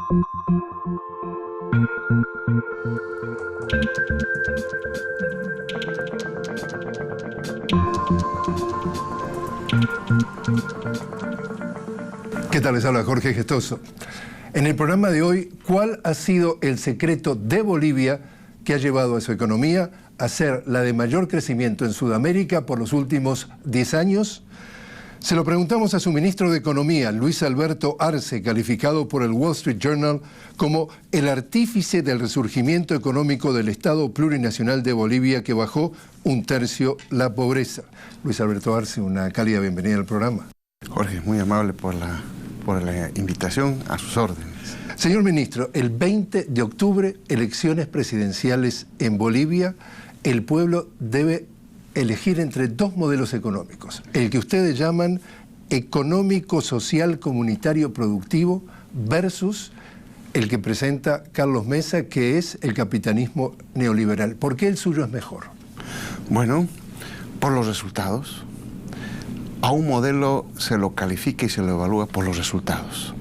¿Qué tal? Les habla Jorge Gestoso. En el programa de hoy, ¿cuál ha sido el secreto de Bolivia que ha llevado a su economía a ser la de mayor crecimiento en Sudamérica por los últimos 10 años? Se lo preguntamos a su ministro de Economía, Luis Alberto Arce, calificado por el Wall Street Journal como el artífice del resurgimiento económico del Estado plurinacional de Bolivia, que bajó 1/3 la pobreza. Luis Alberto Arce, una cálida bienvenida al programa. Jorge, muy amable por la invitación, a sus órdenes. Señor ministro, el 20 de octubre, elecciones presidenciales en Bolivia. El pueblo debe elegir entre dos modelos económicos. El que ustedes llaman económico, social, comunitario, productivo, versus el que presenta Carlos Mesa, que es el capitalismo neoliberal. ¿Por qué el suyo es mejor? Bueno, por los resultados. A un modelo se lo califica y se lo evalúa por los resultados.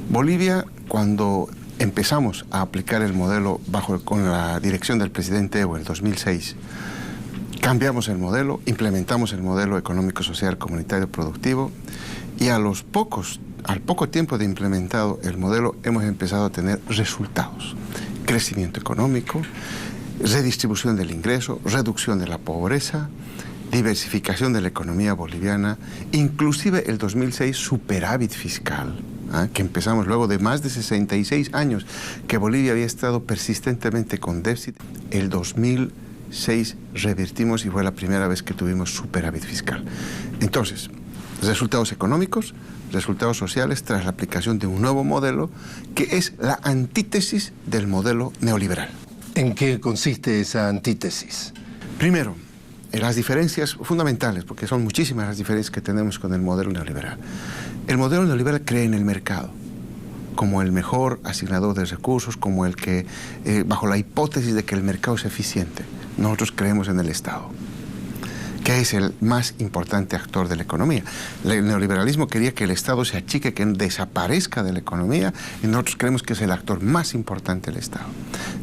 Bolivia, cuando empezamos a aplicar el modelo con la dirección del presidente Evo en el 2006, cambiamos el modelo, implementamos el modelo económico, social, comunitario, productivo, y al poco tiempo de implementado el modelo hemos empezado a tener resultados. Crecimiento económico, redistribución del ingreso, reducción de la pobreza, diversificación de la economía boliviana, inclusive el 2006 superávit fiscal, que empezamos luego de más de 66 años que Bolivia había estado persistentemente con déficit. El 2006 revertimos y fue la primera vez que tuvimos superávit fiscal. Entonces, resultados económicos, resultados sociales tras la aplicación de un nuevo modelo que es la antítesis del modelo neoliberal. ¿En qué consiste esa antítesis? Primero, las diferencias fundamentales, porque son muchísimas las diferencias que tenemos con el modelo neoliberal. El modelo neoliberal cree en el mercado como el mejor asignador de recursos, como el que, bajo la hipótesis de que el mercado es eficiente. Nosotros creemos en el Estado, que es el más importante actor de la economía. El neoliberalismo quería que el Estado se achique, que desaparezca de la economía, y nosotros creemos que es el actor más importante del Estado.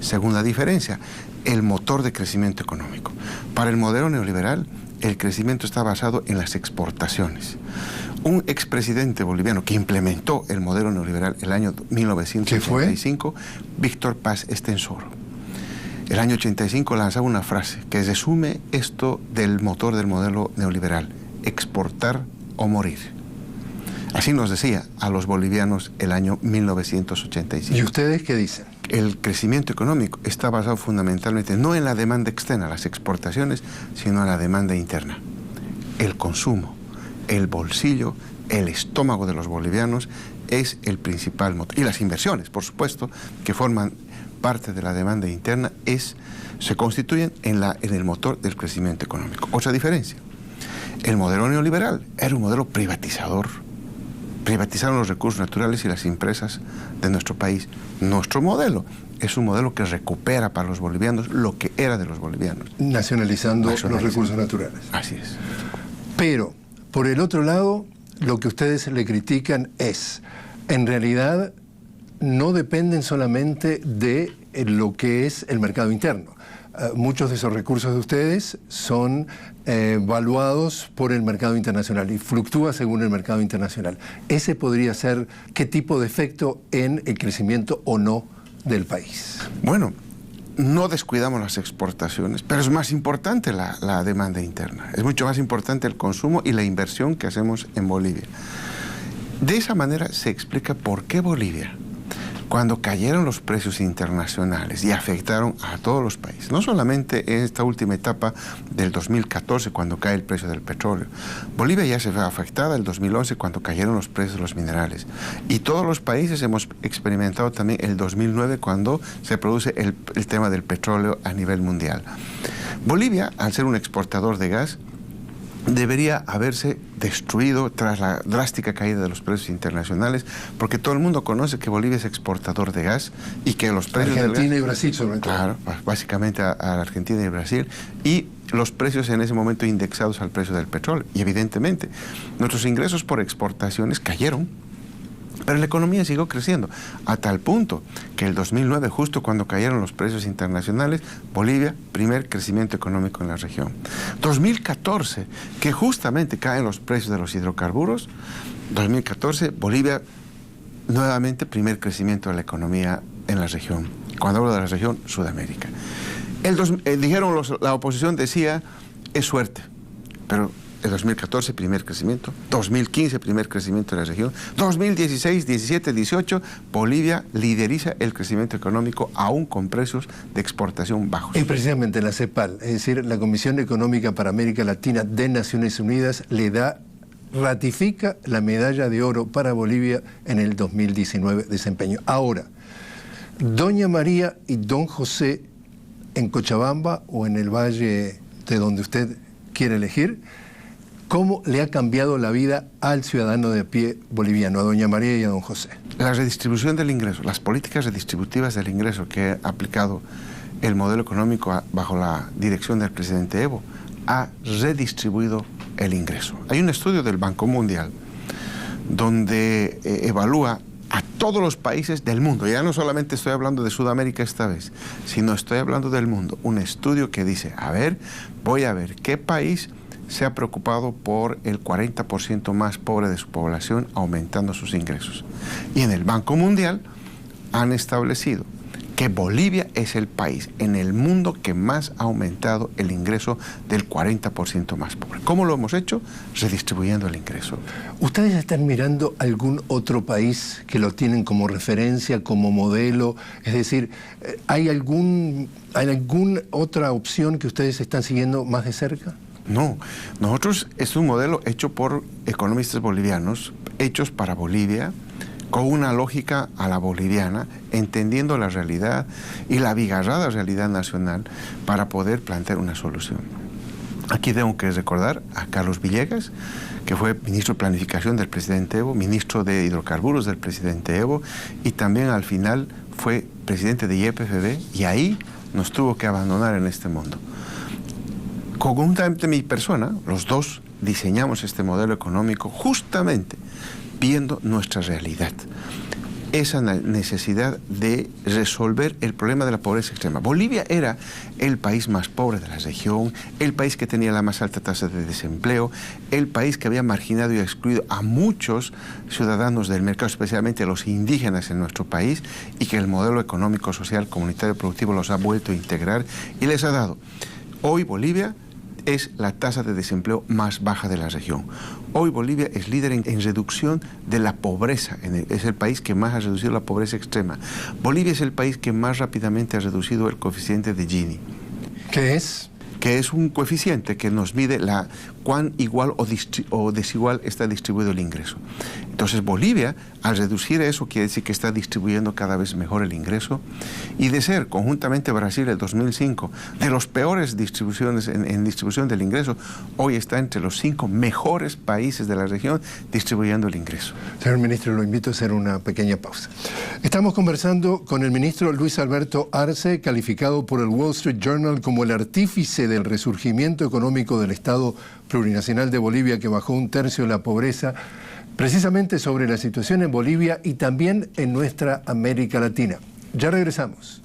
Segunda diferencia, el motor de crecimiento económico. Para el modelo neoliberal, el crecimiento está basado en las exportaciones. Un expresidente boliviano que implementó el modelo neoliberal el año 1985, Víctor Paz Estenssoro. El año 85 lanzaba una frase que resume esto del motor del modelo neoliberal: exportar o morir. Así nos decía a los bolivianos el año 1985. ¿Y ustedes qué dicen? El crecimiento económico está basado fundamentalmente no en la demanda externa, las exportaciones, sino en la demanda interna. El consumo, el bolsillo, el estómago de los bolivianos es el principal motor. Y las inversiones, por supuesto, que forman parte de la demanda interna, se constituyen en el motor del crecimiento económico. Otra diferencia, el modelo neoliberal era un modelo privatizador. Privatizaron los recursos naturales y las empresas de nuestro país. Nuestro modelo es un modelo que recupera para los bolivianos lo que era de los bolivianos. Nacionalizando los recursos naturales. Así es. Pero, por el otro lado, lo que ustedes le critican es, en realidad, no dependen solamente de lo que es el mercado interno. Muchos de esos recursos de ustedes son evaluados por el mercado internacional y fluctúa según el mercado internacional. ¿Ese podría ser qué tipo de efecto en el crecimiento o no del país? Bueno, no descuidamos las exportaciones, pero es más importante la demanda interna. Es mucho más importante el consumo y la inversión que hacemos en Bolivia. De esa manera se explica por qué Bolivia, cuando cayeron los precios internacionales y afectaron a todos los países, no solamente en esta última etapa del 2014, cuando cae el precio del petróleo. Bolivia ya se ve afectada el 2011, cuando cayeron los precios de los minerales. Y todos los países hemos experimentado también el 2009, cuando se produce el tema del petróleo a nivel mundial. Bolivia, al ser un exportador de gas, debería haberse destruido tras la drástica caída de los precios internacionales, porque todo el mundo conoce que Bolivia es exportador de gas y que los precios Argentina y Brasil sobre todo. Claro, básicamente a Argentina y Brasil, y los precios en ese momento indexados al precio del petróleo. Y evidentemente nuestros ingresos por exportaciones cayeron Pero la economía siguió creciendo, a tal punto que el 2009, justo cuando cayeron los precios internacionales, Bolivia, primer crecimiento económico en la región. 2014, que justamente caen los precios de los hidrocarburos, 2014, Bolivia, nuevamente primer crecimiento de la economía en la región. Cuando hablo de la región, Sudamérica. La oposición decía, es suerte, pero el 2014, primer crecimiento. 2015, primer crecimiento de la región. 2016, 17, 18, Bolivia lideriza el crecimiento económico aún con precios de exportación bajos. Y precisamente la CEPAL, es decir, la Comisión Económica para América Latina de Naciones Unidas, ratifica la medalla de oro para Bolivia en el 2019 desempeño. Ahora, Doña María y Don José en Cochabamba o en el valle de donde usted quiere elegir, ¿cómo le ha cambiado la vida al ciudadano de a pie boliviano, a Doña María y a Don José? La redistribución del ingreso, las políticas redistributivas del ingreso que ha aplicado el modelo económico bajo la dirección del presidente Evo, ha redistribuido el ingreso. Hay un estudio del Banco Mundial donde evalúa a todos los países del mundo. Ya no solamente estoy hablando de Sudamérica esta vez, sino estoy hablando del mundo. Un estudio que dice, voy a ver qué país se ha preocupado por el 40% más pobre de su población aumentando sus ingresos. Y en el Banco Mundial han establecido que Bolivia es el país en el mundo que más ha aumentado el ingreso del 40% más pobre. ¿Cómo lo hemos hecho? Redistribuyendo el ingreso. ¿Ustedes están mirando algún otro país que lo tienen como referencia, como modelo? Es decir, ¿hay alguna otra opción que ustedes están siguiendo más de cerca? No, nosotros es un modelo hecho por economistas bolivianos, hechos para Bolivia, con una lógica a la boliviana, entendiendo la realidad y la abigarrada realidad nacional para poder plantear una solución. Aquí tengo que recordar a Carlos Villegas, que fue ministro de Planificación del presidente Evo, ministro de Hidrocarburos del presidente Evo, y también al final fue presidente de YPFB, y ahí nos tuvo que abandonar en este mundo. Conjuntamente mi persona, los dos diseñamos este modelo económico justamente viendo nuestra realidad, esa necesidad de resolver el problema de la pobreza extrema. Bolivia era el país más pobre de la región, el país que tenía la más alta tasa de desempleo, el país que había marginado y excluido a muchos ciudadanos del mercado, especialmente a los indígenas en nuestro país, y que el modelo económico, social, comunitario, productivo los ha vuelto a integrar y les ha dado. Hoy Bolivia es la tasa de desempleo más baja de la región. Hoy Bolivia es líder en reducción de la pobreza, es el país que más ha reducido la pobreza extrema. Bolivia es el país que más rápidamente ha reducido el coeficiente de Gini. ¿Qué es? Que es un coeficiente que nos mide cuán igual o desigual está distribuido el ingreso. Entonces Bolivia, al reducir eso, quiere decir que está distribuyendo cada vez mejor el ingreso, y de ser conjuntamente Brasil el 2005 de los peores distribuciones en distribución del ingreso, hoy está entre los 5 mejores países de la región distribuyendo el ingreso. Señor ministro, lo invito a hacer una pequeña pausa. Estamos conversando con el ministro Luis Alberto Arce, calificado por el Wall Street Journal como el artífice del resurgimiento económico del Estado plurinacional de Bolivia, que bajó 1/3 la pobreza, precisamente sobre la situación en Bolivia y también en nuestra América Latina. Ya regresamos.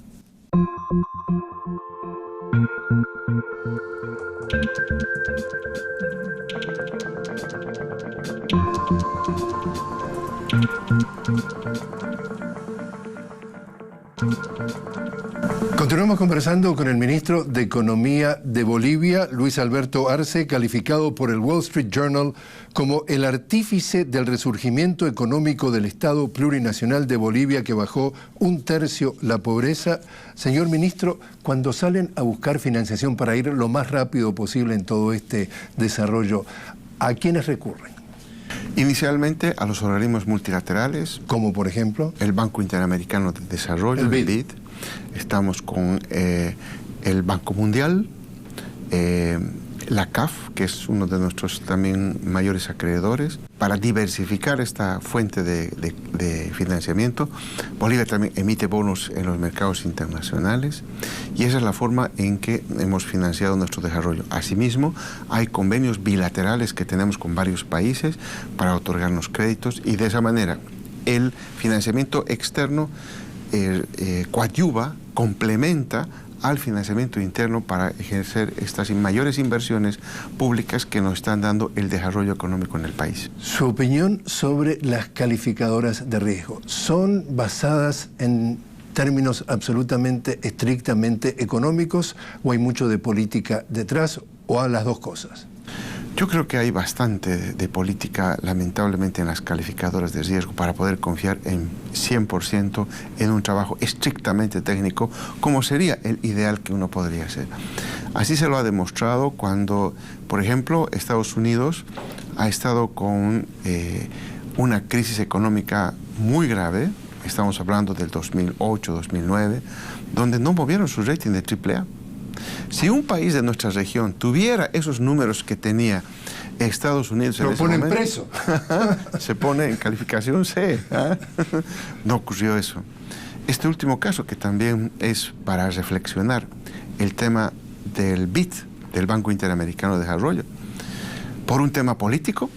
Continuamos conversando con el ministro de Economía de Bolivia, Luis Alberto Arce, calificado por el Wall Street Journal como el artífice del resurgimiento económico del Estado plurinacional de Bolivia, que bajó 1/3 la pobreza. Señor ministro, cuando salen a buscar financiación para ir lo más rápido posible en todo este desarrollo, ¿a quiénes recurren? Inicialmente a los organismos multilaterales. Como por ejemplo el Banco Interamericano de Desarrollo, el BID. Estamos con el Banco Mundial, la CAF, que es uno de nuestros también mayores acreedores, para diversificar esta fuente de financiamiento. Bolivia también emite bonos en los mercados internacionales, y esa es la forma en que hemos financiado nuestro desarrollo. Asimismo, hay convenios bilaterales que tenemos con varios países para otorgarnos créditos, y de esa manera el financiamiento externo coadyuva, complementa al financiamiento interno para ejercer estas mayores inversiones públicas que nos están dando el desarrollo económico en el país. Su opinión sobre las calificadoras de riesgo, ¿son basadas en términos absolutamente, estrictamente económicos o hay mucho de política detrás o a las dos cosas? Yo creo que hay bastante de política, lamentablemente, en las calificadoras de riesgo para poder confiar en 100% en un trabajo estrictamente técnico, como sería el ideal que uno podría hacer. Así se lo ha demostrado cuando, por ejemplo, Estados Unidos ha estado con una crisis económica muy grave, estamos hablando del 2008-2009, donde no movieron su rating de AAA. Si un país de nuestra región tuviera esos números que tenía Estados Unidos en ese momento, lo ponen preso. Se pone en calificación C. ¿Eh? No ocurrió eso. Este último caso, que también es para reflexionar, el tema del BID, del Banco Interamericano de Desarrollo, por un tema político,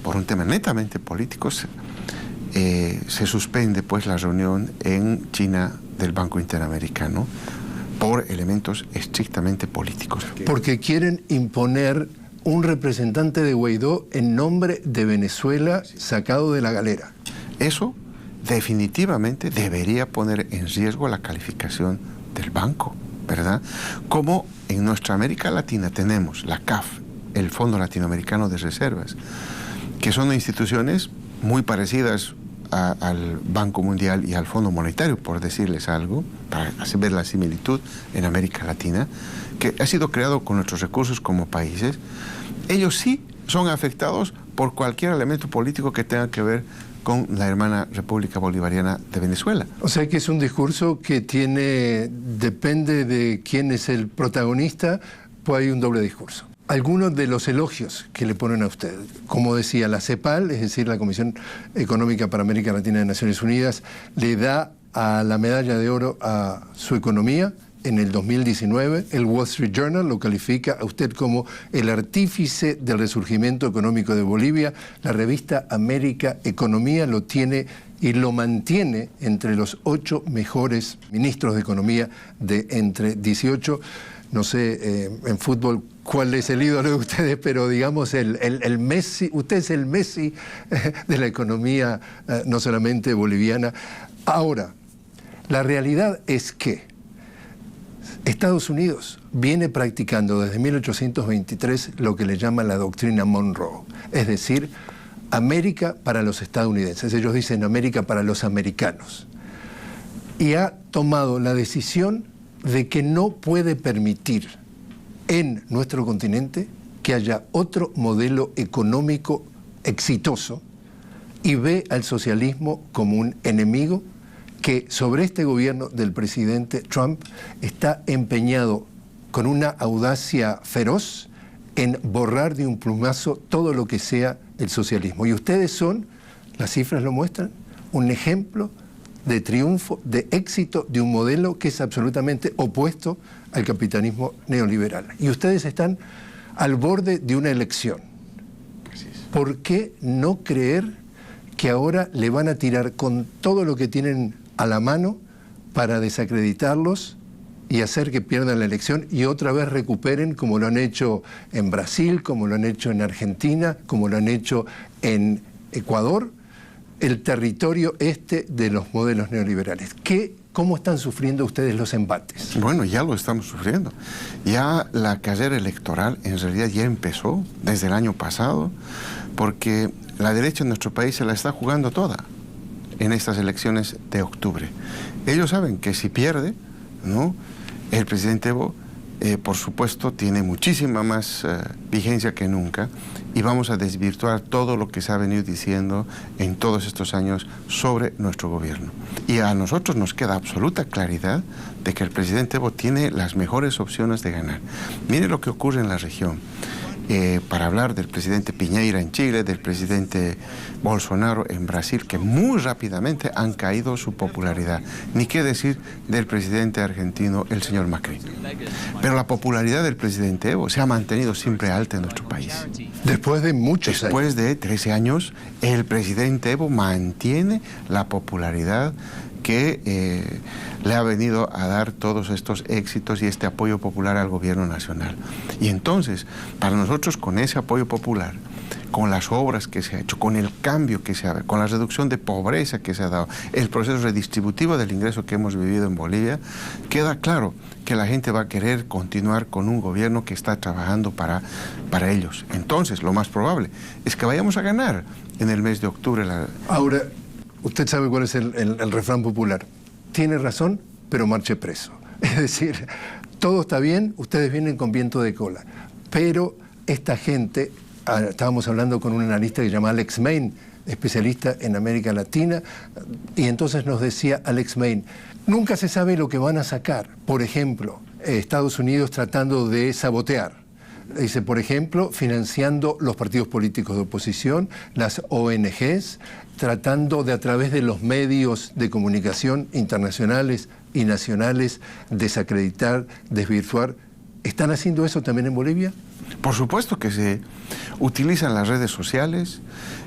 por un tema netamente político, se suspende pues la reunión en China del Banco Interamericano por elementos estrictamente políticos. Porque quieren imponer un representante de Guaidó en nombre de Venezuela sacado de la galera. Eso definitivamente debería poner en riesgo la calificación del banco, ¿verdad? Como en nuestra América Latina tenemos la CAF, el Fondo Latinoamericano de Reservas, que son instituciones muy parecidas al Banco Mundial y al Fondo Monetario, por decirles algo, para hacer ver la similitud en América Latina, que ha sido creado con nuestros recursos como países. Ellos sí son afectados por cualquier elemento político que tenga que ver con la hermana República Bolivariana de Venezuela. O sea que es un discurso que depende de quién es el protagonista, pues hay un doble discurso. Algunos de los elogios que le ponen a usted, como decía, la CEPAL, es decir, la Comisión Económica para América Latina de Naciones Unidas, le da a la medalla de oro a su economía en el 2019. El Wall Street Journal lo califica a usted como el artífice del resurgimiento económico de Bolivia. La revista América Economía lo tiene y lo mantiene entre los 8 mejores ministros de Economía de entre 18. No sé, en fútbol, cuál es el ídolo de ustedes, pero digamos el Messi, usted es el Messi de la economía, no solamente boliviana. Ahora, la realidad es que Estados Unidos viene practicando desde 1823 lo que le llama la doctrina Monroe, es decir, América para los estadounidenses, ellos dicen América para los americanos, y ha tomado la decisión de que no puede permitir en nuestro continente que haya otro modelo económico exitoso y ve al socialismo como un enemigo que sobre este gobierno del presidente Trump está empeñado con una audacia feroz en borrar de un plumazo todo lo que sea el socialismo. Y ustedes son, las cifras lo muestran, un ejemplo de triunfo, de éxito de un modelo que es absolutamente opuesto al capitalismo neoliberal. Y ustedes están al borde de una elección. ¿Por qué no creer que ahora le van a tirar con todo lo que tienen a la mano para desacreditarlos y hacer que pierdan la elección y otra vez recuperen, como lo han hecho en Brasil, como lo han hecho en Argentina, como lo han hecho en Ecuador, el territorio de los modelos neoliberales? ¿Cómo están sufriendo ustedes los embates? Bueno, ya lo estamos sufriendo. Ya la carrera electoral en realidad ya empezó desde el año pasado, porque la derecha en nuestro país se la está jugando toda en estas elecciones de octubre. Ellos saben que si pierde, ¿no?, el presidente Evo, por supuesto, tiene muchísima más vigencia que nunca y vamos a desvirtuar todo lo que se ha venido diciendo en todos estos años sobre nuestro gobierno. Y a nosotros nos queda absoluta claridad de que el presidente Evo tiene las mejores opciones de ganar. Mire lo que ocurre en la región. para hablar del presidente Piñera en Chile, del presidente Bolsonaro en Brasil, que muy rápidamente han caído su popularidad. Ni qué decir del presidente argentino, el señor Macri. Pero la popularidad del presidente Evo se ha mantenido siempre alta en nuestro país. Después de muchos años. Después de 13 años, el presidente Evo mantiene la popularidad que le ha venido a dar todos estos éxitos y este apoyo popular al gobierno nacional. Y entonces, para nosotros, con ese apoyo popular, con las obras que se ha hecho, con el cambio que se ha dado, con la reducción de pobreza que se ha dado, el proceso redistributivo del ingreso que hemos vivido en Bolivia, queda claro que la gente va a querer continuar con un gobierno que está trabajando para ellos. Entonces, lo más probable es que vayamos a ganar en el mes de octubre. Ahora, usted sabe cuál es el refrán popular. Tiene razón, pero marche preso. Es decir, todo está bien, ustedes vienen con viento de cola. Pero esta gente, estábamos hablando con un analista que se llama Alex Main, especialista en América Latina, y entonces nos decía Alex Main, nunca se sabe lo que van a sacar. Por ejemplo, Estados Unidos tratando de sabotear. Dice, por ejemplo, financiando los partidos políticos de oposición, las ONGs, tratando de a través de los medios de comunicación internacionales y nacionales desacreditar, desvirtuar. ¿Están haciendo eso también en Bolivia? Por supuesto que se utilizan las redes sociales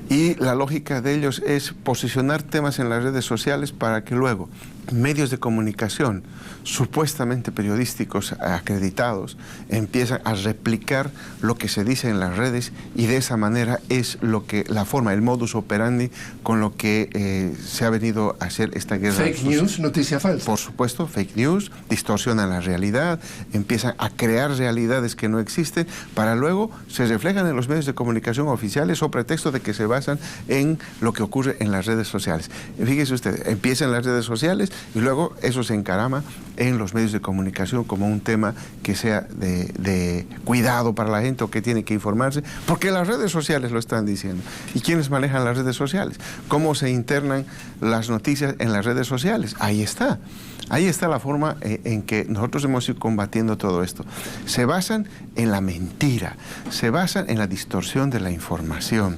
y la lógica de ellos es posicionar temas en las redes sociales para que luego medios de comunicación supuestamente periodísticos acreditados empiezan a replicar lo que se dice en las redes y de esa manera es la forma, el modus operandi con lo que se ha venido a hacer esta guerra. Fake news, noticia falsa. Por supuesto, fake news, distorsionan la realidad, empiezan a crear realidades que no existen para luego se reflejan en los medios de comunicación oficiales o pretexto de que se basan en lo que ocurre en las redes sociales. Fíjese usted, empieza en las redes sociales y luego eso se encarama en los medios de comunicación como un tema que sea de cuidado para la gente o que tiene que informarse, porque las redes sociales lo están diciendo. ¿Y quiénes manejan las redes sociales? ¿Cómo se internan las noticias en las redes sociales? Ahí está. Ahí está la forma en que nosotros hemos ido combatiendo todo esto. Se basan en la mentira, se basan en la distorsión de la información.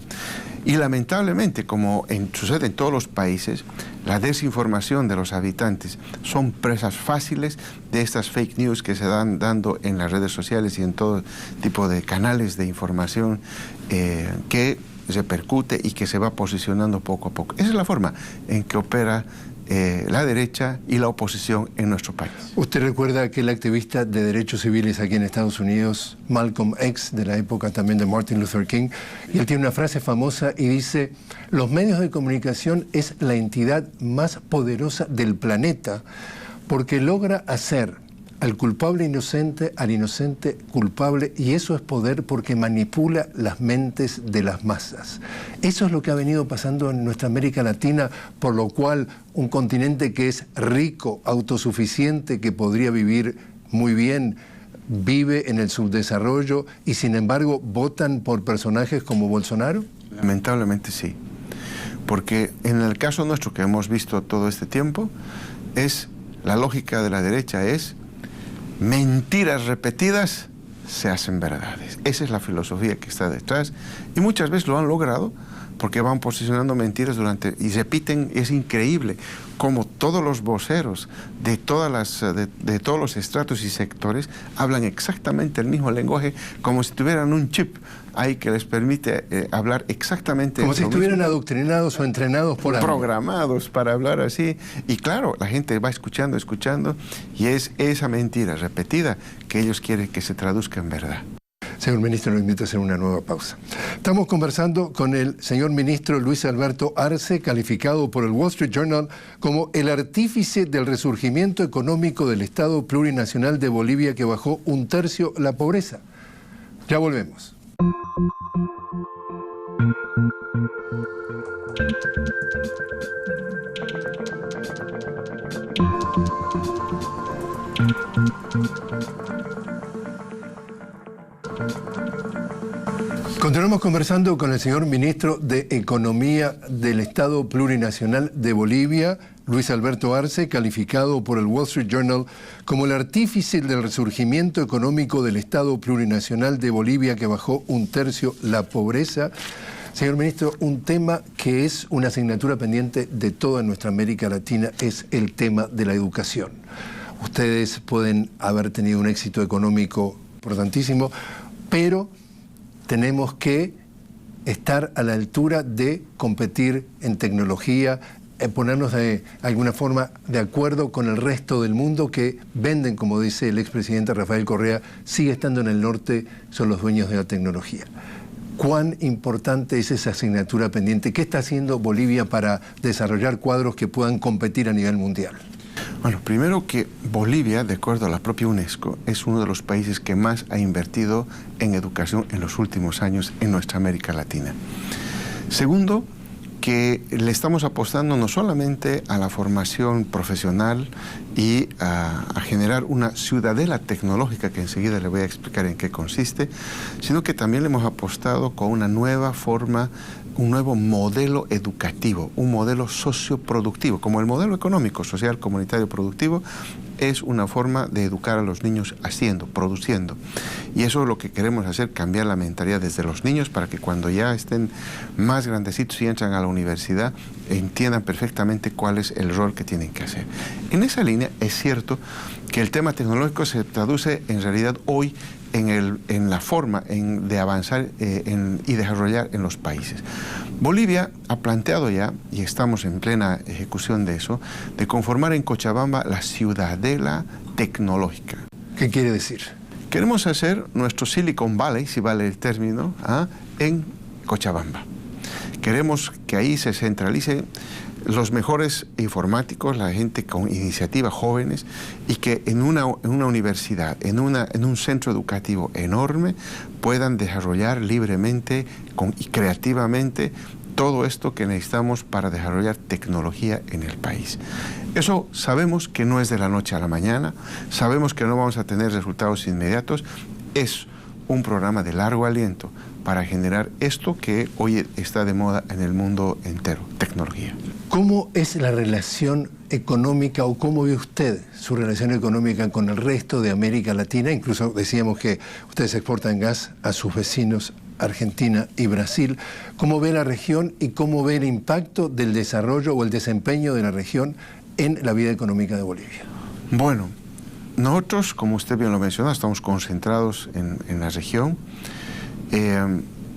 Y lamentablemente, como sucede en todos los países, la desinformación de los habitantes son presas fáciles de estas fake news que se dan dando en las redes sociales y en todo tipo de canales de información que repercute y que se va posicionando poco a poco. Esa es la forma en que opera la derecha y la oposición en nuestro país. ¿Usted recuerda aquel activista de derechos civiles aquí en Estados Unidos, Malcolm X, de la época también de Martin Luther King? Y él tiene una frase famosa y dice, los medios de comunicación es la entidad más poderosa del planeta porque logra hacer al culpable inocente, al inocente culpable, y eso es poder porque manipula las mentes de las masas. Eso es lo que ha venido pasando en nuestra América Latina, por lo cual un continente que es rico, autosuficiente, que podría vivir muy bien, vive en el subdesarrollo y sin embargo votan por personajes como Bolsonaro. Lamentablemente sí, porque en el caso nuestro que hemos visto todo este tiempo, la lógica de la derecha es mentiras repetidas se hacen verdades. Esa es la filosofía que está detrás y muchas veces lo han logrado porque van posicionando mentiras y repiten. Es increíble como todos los voceros de todos los estratos y sectores hablan exactamente el mismo lenguaje, como si tuvieran un chip ahí que les permite hablar exactamente como si estuvieran adoctrinados o entrenados por algo. Programados para hablar así. Y claro, la gente va escuchando y es esa mentira repetida que ellos quieren que se traduzca en verdad. Señor ministro, lo invito a hacer una nueva pausa. Estamos conversando con el señor ministro Luis Alberto Arce, calificado por el Wall Street Journal como el artífice del resurgimiento económico del Estado plurinacional de Bolivia que bajó 1/3 la pobreza. Ya volvemos. Continuamos conversando con el señor ministro de Economía del Estado Plurinacional de Bolivia, Luis Alberto Arce, calificado por el Wall Street Journal como el artífice del resurgimiento económico del Estado plurinacional de Bolivia, que bajó 1/3 la pobreza. Señor ministro, un tema que es una asignatura pendiente de toda nuestra América Latina es el tema de la educación. Ustedes pueden haber tenido un éxito económico importantísimo, pero tenemos que estar a la altura de competir en tecnología, ponernos de alguna forma de acuerdo con el resto del mundo que venden, como dice el expresidente Rafael Correa, sigue estando en el norte, son los dueños de la tecnología. ¿Cuán importante es esa asignatura pendiente? ¿Qué está haciendo Bolivia para desarrollar cuadros que puedan competir a nivel mundial? Bueno, primero que Bolivia, de acuerdo a la propia UNESCO, es uno de los países que más ha invertido en educación en los últimos años en nuestra América Latina. Segundo, que le estamos apostando no solamente a la formación profesional y a generar una ciudadela tecnológica, que enseguida le voy a explicar en qué consiste, sino que también le hemos apostado con una nueva forma, un nuevo modelo educativo, un modelo socioproductivo, como el modelo económico, social, comunitario, productivo, es una forma de educar a los niños haciendo, produciendo. Y eso es lo que queremos hacer, cambiar la mentalidad desde los niños para que cuando ya estén más grandecitos y entran a la universidad, entiendan perfectamente cuál es el rol que tienen que hacer. En esa línea es cierto que el tema tecnológico se traduce en realidad hoy en la forma de avanzar y desarrollar en los países. Bolivia ha planteado ya, y estamos en plena ejecución de eso, de conformar en Cochabamba la ciudadela tecnológica. ¿Qué quiere decir? Queremos hacer nuestro Silicon Valley, si vale el término, en Cochabamba. Queremos que ahí se centralicen los mejores informáticos, la gente con iniciativa, jóvenes, y que en una universidad, en un centro educativo enorme, puedan desarrollar libremente y creativamente todo esto que necesitamos para desarrollar tecnología en el país. Eso sabemos que no es de la noche a la mañana, sabemos que no vamos a tener resultados inmediatos, es un programa de largo aliento para generar esto que hoy está de moda en el mundo entero, tecnología. ¿Cómo es la relación económica o cómo ve usted su relación económica con el resto de América Latina? Incluso decíamos que ustedes exportan gas a sus vecinos Argentina y Brasil. ¿Cómo ve la región y cómo ve el impacto del desarrollo o el desempeño de la región en la vida económica de Bolivia? Bueno, nosotros, como usted bien lo mencionó, estamos concentrados en la región.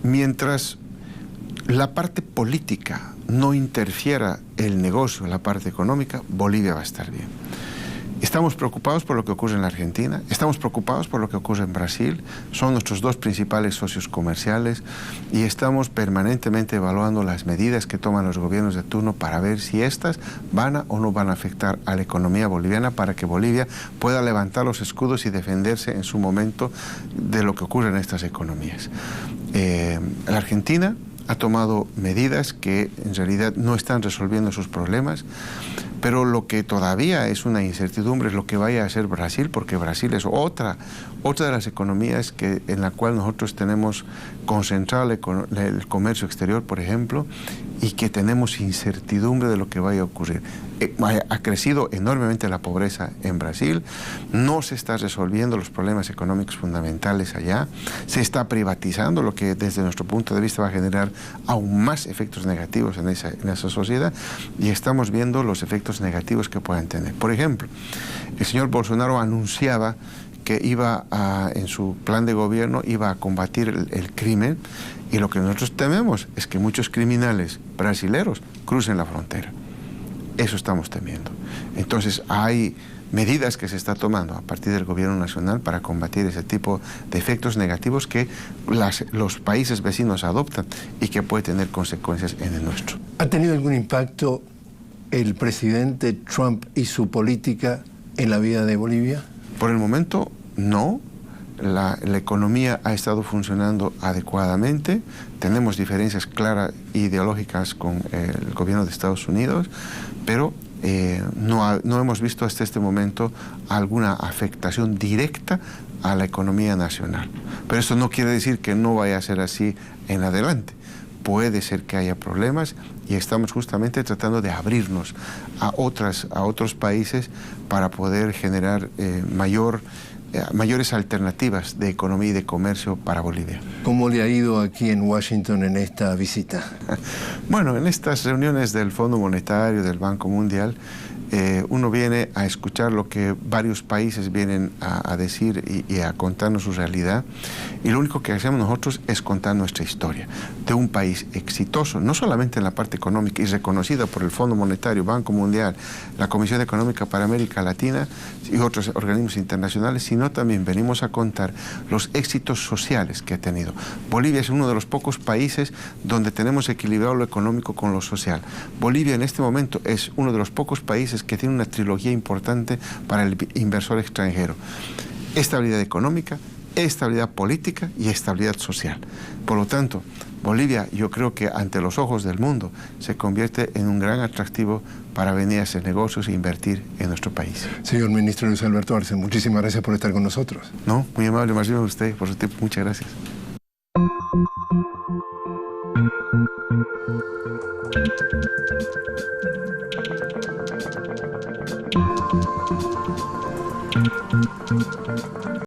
Mientras la parte política no interfiera el negocio, la parte económica, Bolivia va a estar bien. Estamos preocupados por lo que ocurre en la Argentina, estamos preocupados por lo que ocurre en Brasil, son nuestros dos principales socios comerciales y estamos permanentemente evaluando las medidas que toman los gobiernos de turno para ver si estas van o no van a afectar a la economía boliviana para que Bolivia pueda levantar los escudos y defenderse en su momento de lo que ocurre en estas economías. La Argentina ha tomado medidas que en realidad no están resolviendo sus problemas, pero lo que todavía es una incertidumbre es lo que vaya a hacer Brasil, porque Brasil es otra de las economías en la cual nosotros tenemos concentrado el comercio exterior, por ejemplo, y que tenemos incertidumbre de lo que vaya a ocurrir. Ha crecido enormemente la pobreza en Brasil, no se está resolviendo los problemas económicos fundamentales allá, se está privatizando, lo que desde nuestro punto de vista va a generar aún más efectos negativos en esa sociedad, y estamos viendo los efectos negativos que puedan tener. Por ejemplo, el señor Bolsonaro anunciaba que en su plan de gobierno iba a combatir el crimen, y lo que nosotros tememos es que muchos criminales brasileros crucen la frontera. Eso estamos temiendo. Entonces hay medidas que se está tomando a partir del gobierno nacional para combatir ese tipo de efectos negativos que los países vecinos adoptan y que puede tener consecuencias en el nuestro. ¿Ha tenido algún impacto el presidente Trump y su política en la vida de Bolivia? Por el momento, no. La economía ha estado funcionando adecuadamente. Tenemos diferencias claras ideológicas con el gobierno de Estados Unidos, pero no hemos visto hasta este momento alguna afectación directa a la economía nacional. Pero esto no quiere decir que no vaya a ser así en adelante, puede ser que haya problemas y estamos justamente tratando de abrirnos a otros países para poder generar mayores alternativas de economía y de comercio para Bolivia. ¿Cómo le ha ido aquí en Washington en esta visita? Bueno, en estas reuniones del Fondo Monetario, del Banco Mundial, uno viene a escuchar lo que varios países vienen a decir y a contarnos su realidad, y lo único que hacemos nosotros es contar nuestra historia de un país exitoso, no solamente en la parte económica y reconocida por el Fondo Monetario, Banco Mundial, la Comisión Económica para América Latina y otros organismos internacionales, sino también venimos a contar los éxitos sociales que ha tenido. Bolivia es uno de los pocos países donde tenemos equilibrado lo económico con lo social. Bolivia en este momento es uno de los pocos países que tiene una trilogía importante para el inversor extranjero: estabilidad económica, estabilidad política y estabilidad social. Por lo tanto, Bolivia, yo creo que ante los ojos del mundo se convierte en un gran atractivo para venir a hacer negocios e invertir en nuestro país. Señor ministro Luis Alberto Arce, muchísimas gracias por estar con nosotros. No, muy amable, más bien a usted por su tiempo. Muchas gracias.